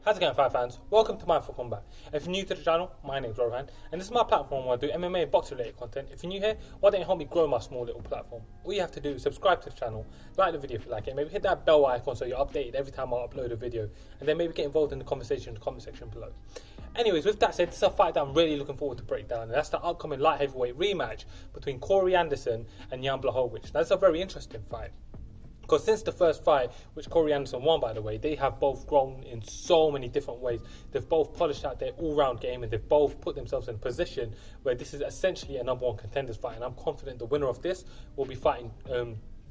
How's it going, fight fans? Welcome to mindforcombat. If you're new to the channel, my name's Rohan, and this is my platform where I do MMA and boxing related content. If you're new here, why don't you help me grow my small little platform? All you have to do is subscribe to the channel, like the video if you like it, maybe hit that bell icon so you're updated every time I upload a video, and then maybe get involved in the conversation in the comment section below. Anyways, with that said, this is a fight that I'm really looking forward to break down, and that's the upcoming light heavyweight rematch between Corey Anderson and Jan Blachowicz. That's a very interesting fight. Because since the first fight, which Corey Anderson won, by the way, they have both grown in so many different ways. They've both polished out their all-round game, and they've both put themselves in a position where this is essentially a #1 contenders fight. And I'm confident the winner of this will be fighting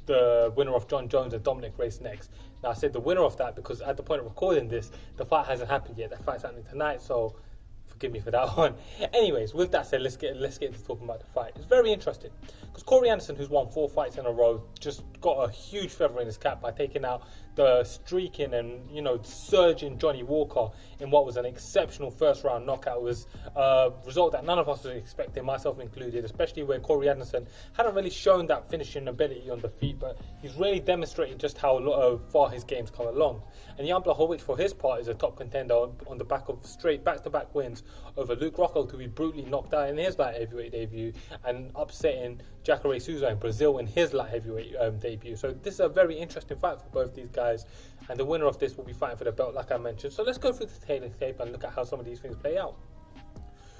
the winner of John Jones and Dominic Reyes next. Now, I said the winner of that because at the point of recording this, the fight hasn't happened yet. That fight's happening tonight, so forgive me for that one. Anyways, with that said, let's get into talking about the fight. It's very interesting because Corey Anderson, who's won 4 fights in a row, just got a huge feather in his cap by taking out the streaking and surging Johnny Walker in what was an exceptional first round knockout. It was a result that none of us was expecting, myself included, especially where Corey Anderson hadn't really shown that finishing ability on the feet, but he's really demonstrated just how far his game's come along. And Jan Blachowicz, for his part, is a top contender on the back of straight back-to-back wins over Luke Rockhold, who he brutally knocked out in his light heavyweight debut, and upsetting Jacare Souza in Brazil in his light heavyweight debut. So this is a very interesting fight for both these guys, and the winner of this will be fighting for the belt, like I mentioned. So let's go through the tape and look at how some of these things play out.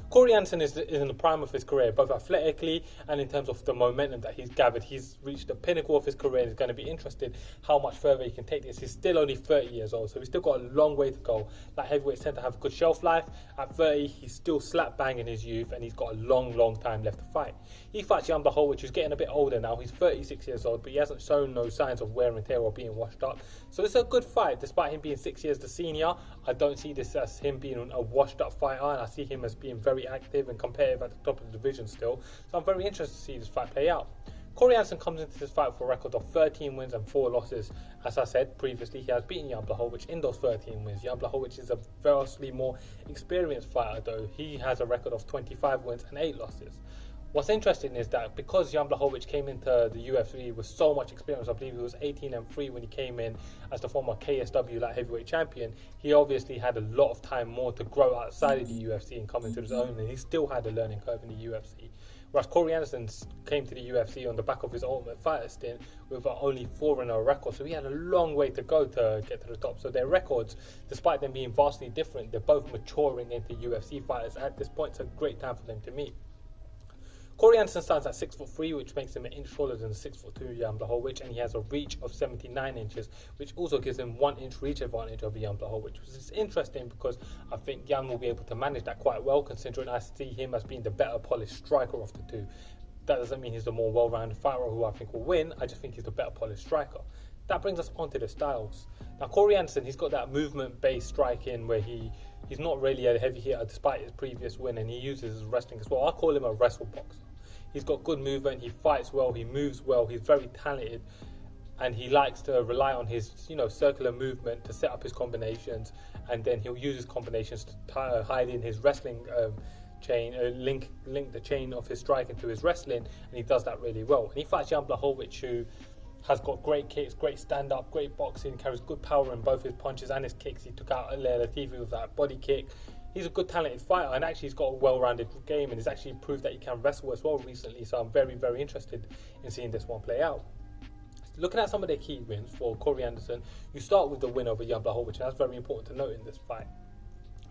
Corey Anderson is in the prime of his career, both athletically and in terms of the momentum that he's gathered. He's reached the pinnacle of his career, and is going to be interested how much further he can take this. He's still only 30 years old, so he's still got a long way to go. Like heavyweights tend to have a good shelf life. At 30, he's still slap bang in his youth, and he's got a long time left to fight. He fights Jan Blachowicz, who's getting a bit older now. He's 36 years old, but he hasn't shown no signs of wear and tear or being washed up. So it's a good fight, despite him being 6 years the senior. I don't see this as him being a washed up fighter, and I see him as being very active and competitive at the top of the division still. So I'm very interested to see this fight play out. Corey Anderson comes into this fight with a record of 13 wins and 4 losses. As I said previously, he has beaten Jan Blachowicz in those 13 wins. Jan Blachowicz is a vastly more experienced fighter though. He has a record of 25 wins and 8 losses. What's interesting is that because Jan Blachowicz came into the UFC with so much experience, I believe he was 18-3 when he came in as the former KSW light heavyweight champion, he obviously had a lot of time more to grow outside of the UFC and come into his own, and he still had a learning curve in the UFC. Whereas Corey Anderson came to the UFC on the back of his Ultimate Fighter stint with only 4-0 record, so he had a long way to go to get to the top. So their records, despite them being vastly different, they're both maturing into UFC fighters. At this point, it's a great time for them to meet. Corey Anderson stands at 6'3", which makes him an inch taller than the 6'2" Jan Blachowicz, and he has a reach of 79 inches, which also gives him 1 inch reach advantage over Jan Blachowicz, which is interesting because I think Jan will be able to manage that quite well, considering I see him as being the better polished striker of the two. That doesn't mean he's the more well-rounded fighter who I think will win. I just think he's the better polished striker. That brings us onto the styles. Now, Corey Anderson, he's got that movement-based striking where he's not really a heavy hitter despite his previous win, and he uses his wrestling as well. I call him a wrestle boxer. He's got good movement, he fights well, he moves well, he's very talented, and he likes to rely on his circular movement to set up his combinations, and then he'll use his combinations to hide in his wrestling chain, link the chain of his striking to his wrestling, and he does that really well. And he fights Jan Blachowicz, who has got great kicks, great stand-up, great boxing, carries good power in both his punches and his kicks. He took out Latifi with that body kick. He's a good talented fighter, and actually he's got a well-rounded game, and he's actually proved that he can wrestle as well recently, so I'm very interested in seeing this one play out. Looking at some of their key wins for Corey Anderson, you start with the win over Jan Blachowicz, and that's very important to note in this fight.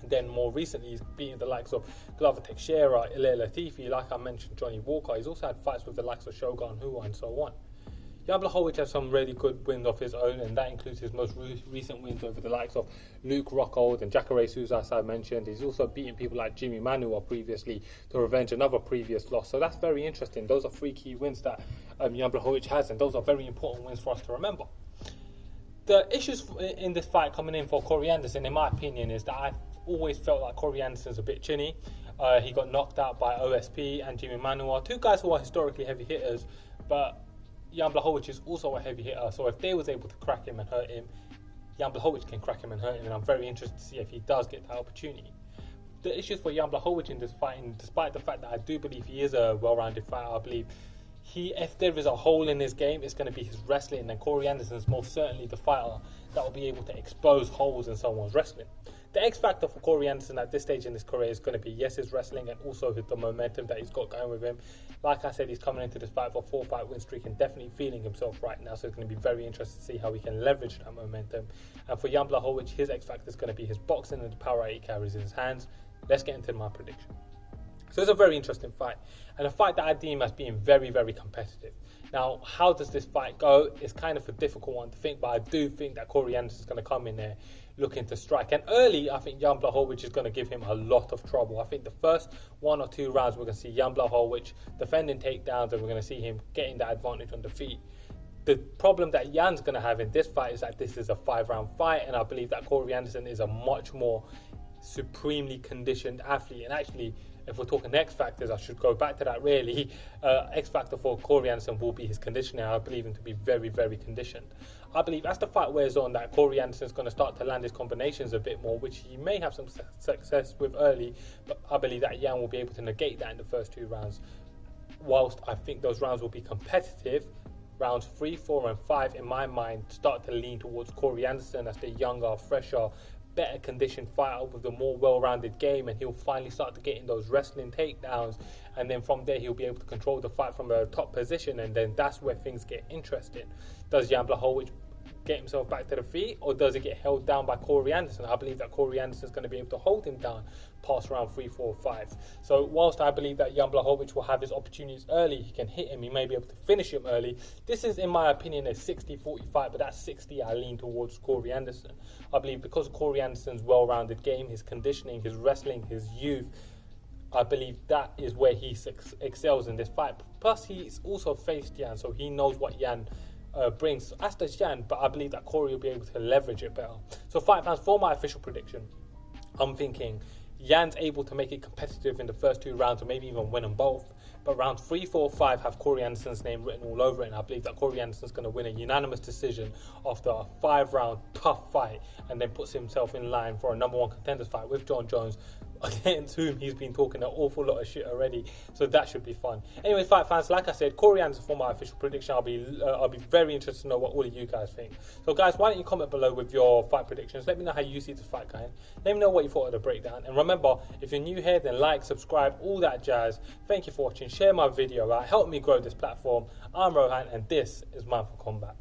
And then more recently, he's beaten the likes of Glover Teixeira, Latifi, like I mentioned, Johnny Walker. He's also had fights with the likes of Shogun Rua and so on. Jan Blachowicz has some really good wins of his own, and that includes his most recent wins over the likes of Luke Rockhold and Jacare Souza, as I mentioned. He's also beaten people like Jimmy Manuwa previously to revenge another previous loss. So that's very interesting. Those are 3 key wins that Jan Blachowicz has, and those are very important wins for us to remember. The issues in this fight coming in for Corey Anderson, in my opinion, is that I've always felt like Corey Anderson's a bit chinny. He got knocked out by OSP and Jimmy Manuwa, 2 guys who are historically heavy hitters, but Jan Blachowicz is also a heavy hitter, so if they was able to crack him and hurt him, Jan Blachowicz can crack him and hurt him, and I'm very interested to see if he does get that opportunity. The issues for Jan Blachowicz in this fight, despite the fact that I do believe he is a well-rounded fighter, I believe if there is a hole in his game, it's going to be his wrestling, and Corey Anderson is most certainly the fighter that will be able to expose holes in someone's wrestling. The X factor for Corey Anderson at this stage in his career is going to be, yes, his wrestling and also the momentum that he's got going with him. Like I said, he's coming into this fight for a 4-fight win streak and definitely feeling himself right now. So it's going to be very interesting to see how he can leverage that momentum. And for Jan Blachowicz, his X factor is going to be his boxing and the power he carries in his hands. Let's get into my prediction. So it's a very interesting fight, and a fight that I deem as being very, very competitive. Now, how does this fight go? It's kind of a difficult one to think, but I do think that Corey Anderson is going to come in there looking to strike. And early, I think Jan Blachowicz is going to give him a lot of trouble. I think the first 1 or 2 rounds, we're going to see Jan Blachowicz defending takedowns, and we're going to see him getting that advantage on the feet. The problem that Jan's going to have in this fight is that this is a 5-round fight, and I believe that Corey Anderson is a much more supremely conditioned athlete. And actually, if we're talking X factors, I should go back to that really. X factor for Corey Anderson will be his conditioning. I believe him to be very, very conditioned. I believe as the fight wears on that Corey Anderson is going to start to land his combinations a bit more, which he may have some success with early, but I believe that Jan will be able to negate that in the first 2 rounds. Whilst I think those rounds will be competitive, rounds 3, 4 and 5 in my mind start to lean towards Corey Anderson as the younger, fresher, better conditioned fighter with a more well-rounded game, and he'll finally start to get in those wrestling takedowns, and then from there he'll be able to control the fight from a top position, and then that's where things get interesting. Does Jan Blachowicz get himself back to the feet, or does he get held down by Corey Anderson? I believe that Corey Anderson is going to be able to hold him down past round 3, 4, 5. So whilst I believe that Jan Blachowicz will have his opportunities early, he can hit him, he may be able to finish him early. This is, in my opinion, a 60-40 fight, but that 60 I lean towards Corey Anderson. I believe because of Corey Anderson's well-rounded game, his conditioning, his wrestling, his youth, I believe that is where he excels in this fight. Plus, he's also faced Jan, so he knows what Jan brings, as does Jan, but I believe that Corey will be able to leverage it better. So fight fans, for my official prediction, I'm thinking Jan's able to make it competitive in the first 2 rounds, or maybe even win them both. But rounds 3, 4, 5 have Corey Anderson's name written all over it, and I believe that Corey Anderson's going to win a unanimous decision after a 5-round tough fight, and then puts himself in line for a number 1 contenders fight with John Jones, against whom he's been talking an awful lot of shit already. So that should be fun. Anyway, fight fans, like I said, Corey Anderson for my official prediction. I'll be very interested to know what all of you guys think. So guys, why don't you comment below with your fight predictions? Let me know how you see this fight going. Let me know what you thought of the breakdown. And remember, if you're new here, then like, subscribe, all that jazz. Thank you for watching. Share my video out. Help me grow this platform. I'm Rohan, and this is Mindful Combat.